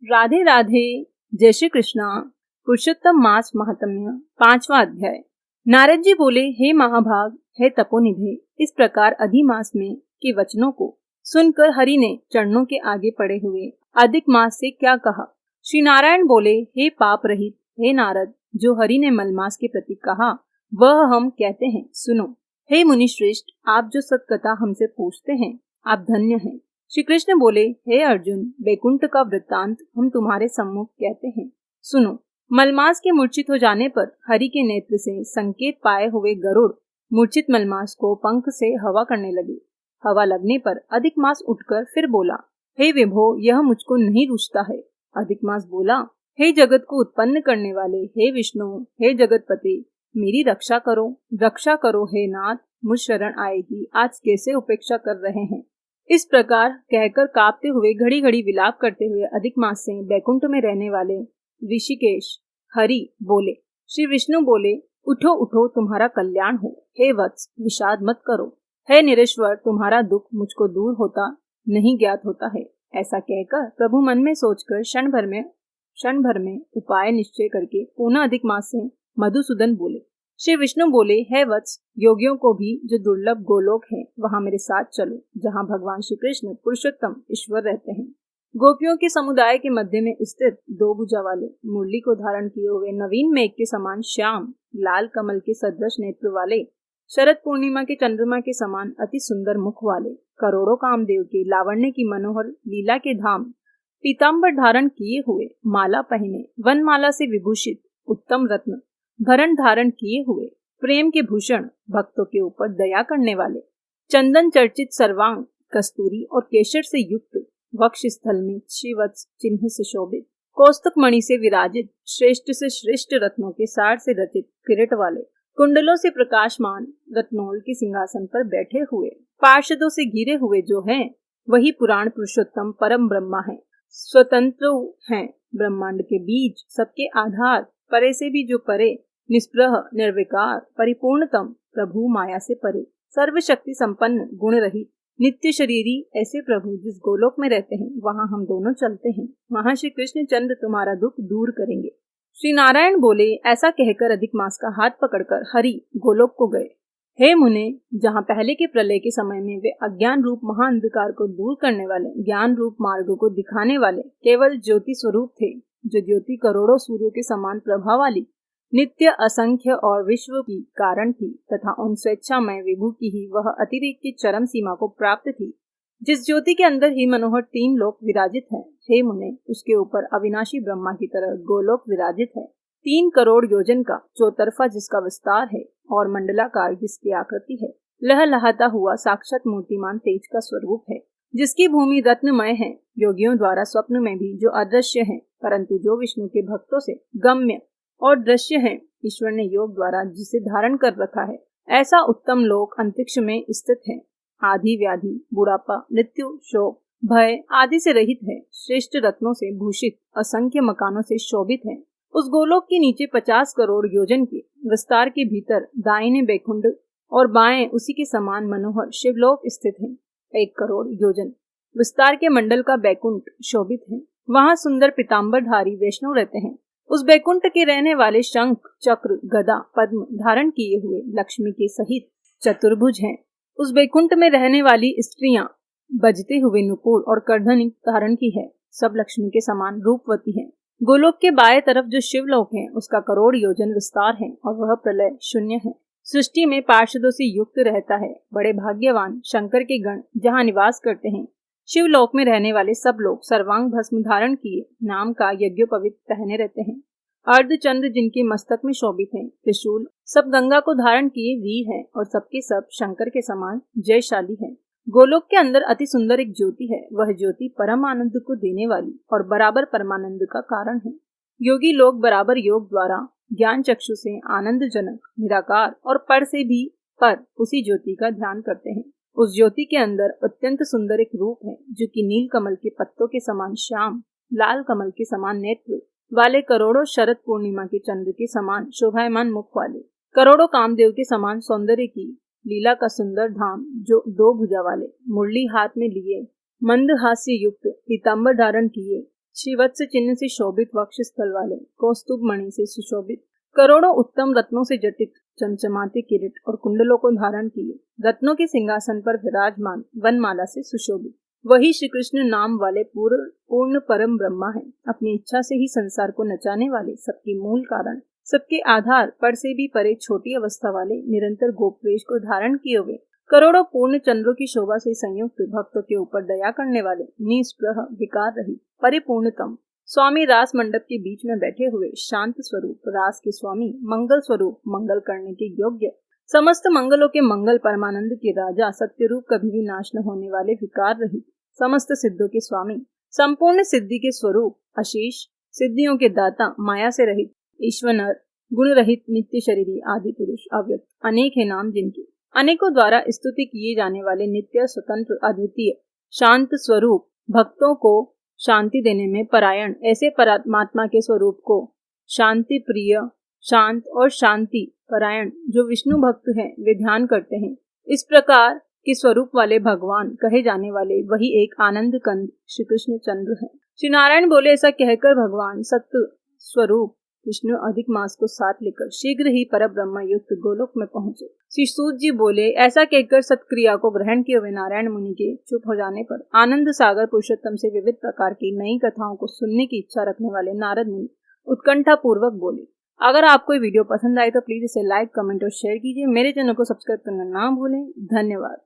राधे राधे। जय श्री कृष्णा। पुरुषोत्तम मास महात्म्य 5वां अध्याय। नारद जी बोले, हे महाभाग, हे तपोनिधे, इस प्रकार अधिमास में के वचनों को सुनकर हरि ने चरणों के आगे पड़े हुए अधिक मास से क्या कहा। श्री नारायण बोले, हे पाप रहित, हे नारद, जो हरि ने मलमास के प्रति कहा वह हम कहते हैं, सुनो। हे मुनि श्रेष्ठ, आप जो सत्कथा हमसे पूछते हैं, आप धन्य हैं। श्री कृष्ण बोले, हे अर्जुन, बैकुंठ का वृत्तांत हम तुम्हारे सम्मुख कहते हैं, सुनो। मलमास के मूर्छित हो जाने पर हरि के नेत्र से संकेत पाए हुए गरुड़ मूर्छित मलमास को पंख से हवा करने लगे। हवा लगने पर अधिक मास उठकर फिर बोला, हे विभो, यह मुझको नहीं रुचता है। अधिक मास बोला, हे जगत को उत्पन्न करने वाले, हे विष्णु, हे जगतपति, मेरी रक्षा करो हे नाथ, मुझ शरण आएगी, आज कैसे उपेक्षा कर रहे हैं। इस प्रकार कहकर कांपते हुए घड़ी घड़ी विलाप करते हुए अधिक मास से बैकुंठ में रहने वाले ऋषिकेश हरि बोले। श्री विष्णु बोले, उठो उठो, तुम्हारा कल्याण हो। हे वत्स, विषाद मत करो। हे निरेश्वर, तुम्हारा दुख मुझको दूर होता नहीं ज्ञात होता है। ऐसा कहकर प्रभु मन में सोचकर क्षण भर में उपाय निश्चय करके पुनः अधिक मास से मधुसूदन बोले। श्री विष्णु बोले, हे वत्स, योगियों को भी जो दुर्लभ गोलोक है वहां मेरे साथ चलो, जहां भगवान श्री कृष्ण पुरुषोत्तम ईश्वर रहते हैं। गोपियों के समुदाय के मध्य में स्थित दो भुजा वाले, मुरली को धारण किए हुए, नवीन मेघ के समान श्याम, लाल कमल के सदृश नेत्र वाले, शरद पूर्णिमा के चंद्रमा के समान अति सुंदर मुख वाले, करोड़ों कामदेव के लावण्य की मनोहर लीला के धाम, पीताम्बर धारण किए हुए, माला पहने, वनमाला से विभूषित, उत्तम रत्न भरण धारण किए हुए, प्रेम के भूषण, भक्तों के ऊपर दया करने वाले, चंदन चर्चित सर्वांग, कस्तूरी और केशर से युक्त, वक्ष स्थल में श्रीवत्स चिन्ह से शोभित, कौस्तुभ मणि से विराजित, श्रेष्ठ से श्रेष्ठ रत्नों के सार से रचित किरीट वाले, कुंडलों से प्रकाशमान, रत्नोल के सिंहासन पर बैठे हुए, पार्षदों से घिरे हुए जो हैं, वही पुराण पुरुषोत्तम परम ब्रह्मा है। स्वतंत्र हैं, ब्रह्मांड के बीज, सबके आधार, परे से भी जो परे, निष्प्रह, निर्विकार, परिपूर्णतम, प्रभु माया से परे, सर्वशक्ति संपन्न, गुण रहित, नित्य शरीरी, ऐसे प्रभु जिस गोलोक में रहते हैं वहां हम दोनों चलते हैं। वहां श्री कृष्ण चंद्र तुम्हारा दुख दूर करेंगे। श्री नारायण बोले, ऐसा कहकर अधिक मास का हाथ पकड़कर हरि गोलोक को गए। हे मुने, जहाँ पहले के प्रलय के समय में वे अज्ञान रूप महाअंधकार को दूर करने वाले, ज्ञान रूप मार्ग को दिखाने वाले केवल ज्योति स्वरूप थे, जो ज्योति करोड़ों सूर्यों के समान प्रभा वाली, नित्य, असंख्य और विश्व की कारण थी, तथा उन स्वेच्छामय विभु की ही वह अतिरेक की चरम सीमा को प्राप्त थी, जिस ज्योति के अंदर ही मनोहर 3 लोक विराजित है। हे मुने, उसके ऊपर अविनाशी ब्रह्मा की तरह गोलोक विराजित है, 3 करोड़ योजन का, चौतरफा जिसका विस्तार है और मंडलाकार जिसकी आकृति है, लहलहाता हुआ साक्षात मूर्तिमान तेज का स्वरूप है, जिसकी भूमि रत्नमय है, योगियों द्वारा स्वप्न में भी जो अदृश्य है, परंतु जो विष्णु के भक्तों से गम्य और दृश्य है, ईश्वर ने योग द्वारा जिसे धारण कर रखा है, ऐसा उत्तम लोक अंतरिक्ष में स्थित है। आदि व्याधि, बुढ़ापा, मृत्यु, शोक, भय आदि से रहित है, श्रेष्ठ रत्नों से भूषित, असंख्य मकानों से शोभित है। उस गोलोक के नीचे 50 करोड़ योजन के विस्तार के भीतर दाहिने बैकुंठ और बाएं उसी के समान मनोहर शिवलोक स्थित है। 1 करोड़ योजन विस्तार के मंडल का बैकुंठ शोभित है, वहाँ सुंदर पीताम्बरधारी वैष्णव रहते हैं। उस बैकुंठ के रहने वाले शंख, चक्र, गदा, पद्म धारण किए हुए लक्ष्मी के सहित चतुर्भुज हैं। उस बैकुंठ में रहने वाली स्त्रियां बजते हुए नुपुर और करधनी धारण की है, सब लक्ष्मी के समान रूपवती हैं। गोलोक के बाएं तरफ जो शिवलोक है, उसका करोड़ योजन विस्तार है और वह प्रलय शून्य है। सृष्टि में पार्षदों से युक्त रहता है। बड़े भाग्यवान शंकर के गण जहाँ निवास करते हैं। शिवलोक में रहने वाले सब लोग सर्वांग भस्म धारण किए नाम का यज्ञोपवीत पहने रहते हैं। अर्धचंद्र जिनके मस्तक में शोभित हैं, त्रिशूल सब गंगा को धारण किए वीर हैं और सबके सब शंकर के समान जयशाली हैं। गोलोक के अंदर अति सुंदर एक ज्योति है, वह ज्योति परम आनंद को देने वाली और बराबर परमानंद का कारण है। योगी लोग बराबर योग द्वारा ज्ञान चक्षु से आनंद जनक, निराकार और पर से भी पर उसी ज्योति का ध्यान करते हैं। उस ज्योति के अंदर अत्यंत सुंदर एक रूप है, जो कि नील कमल के पत्तों के समान श्याम, लाल कमल के समान नेत्र वाले, करोड़ों शरद पूर्णिमा के चंद्र के समान शोभायमान मुख वाले, करोड़ों कामदेव के समान सौंदर्य की लीला का सुंदर धाम, जो 2 भुजा वाले, मुरली हाथ में लिए, मंद हास्य युक्त, पीताम्बर धारण किए, श्रीवत्स चिन्ह से शोभित वक्षस्थल वाले, कौस्तुभ मणि से सुशोभित, करोड़ों उत्तम रत्नों से जटित चमचमाते किरीट और कुंडलों को धारण किए, रत्नों के सिंहासन पर विराजमान, वनमाला से सुशोभित, वही श्री कृष्ण नाम वाले पूर्ण परम ब्रह्मा है। अपनी इच्छा से ही संसार को नचाने वाले, सबके मूल कारण, सबके आधार पर से भी परे छोटी अवस्था वाले, निरंतर गोपवेश को धारण किए हुए, करोड़ों पूर्ण चंद्रों की शोभा से संयुक्त, भक्तों के ऊपर दया करने वाले, निस्पृह विकार रहित, परिपूर्णतम, स्वामी रास मंडप के बीच में बैठे हुए, शांत स्वरूप, रास के स्वामी, मंगल स्वरूप, मंगल करने के योग्य, समस्त मंगलों के मंगल, परमानंद के राजा, सत्य रूप, कभी भी नाश न होने वाले, विकार रहित, समस्त सिद्धों के स्वामी, संपूर्ण सिद्धि के स्वरूप, अशेष सिद्धियों के दाता, माया से रहित, ईश्वर, गुण रहित, नित्य शरीरी, आदि पुरुष, अव्यक्त, अनेक है नाम जिनके, अनेकों द्वारा स्तुति किए जाने वाले, नित्य, स्वतंत्र, अद्वितीय, शांत स्वरूप, भक्तों को शांति देने में परायण, ऐसे परमात्मा के स्वरूप को शांति प्रिय, शांत और शांति परायण जो विष्णु भक्त हैं वे ध्यान करते हैं। इस प्रकार के स्वरूप वाले भगवान कहे जाने वाले वही एक आनंद कंद श्री कृष्ण चंद्र है। श्री नारायण बोले, ऐसा कहकर भगवान सत्य स्वरूप विष्णु अधिक मास को साथ लेकर शीघ्र ही पर ब्रह्म युक्त गोलोक में पहुंचे। श्री सूत जी बोले, ऐसा कहकर सत्क्रिया को ग्रहण किए हुए नारायण मुनि के चुप हो जाने पर आनंद सागर पुरुषोत्तम से विविध प्रकार की नई कथाओं को सुनने की इच्छा रखने वाले नारद मुनि उत्कंठा पूर्वक बोले, अगर आपको ये वीडियो पसंद आए तो प्लीज इसे लाइक, कमेंट और शेयर कीजिए। मेरे चैनल को सब्सक्राइब करना ना भूलें। धन्यवाद।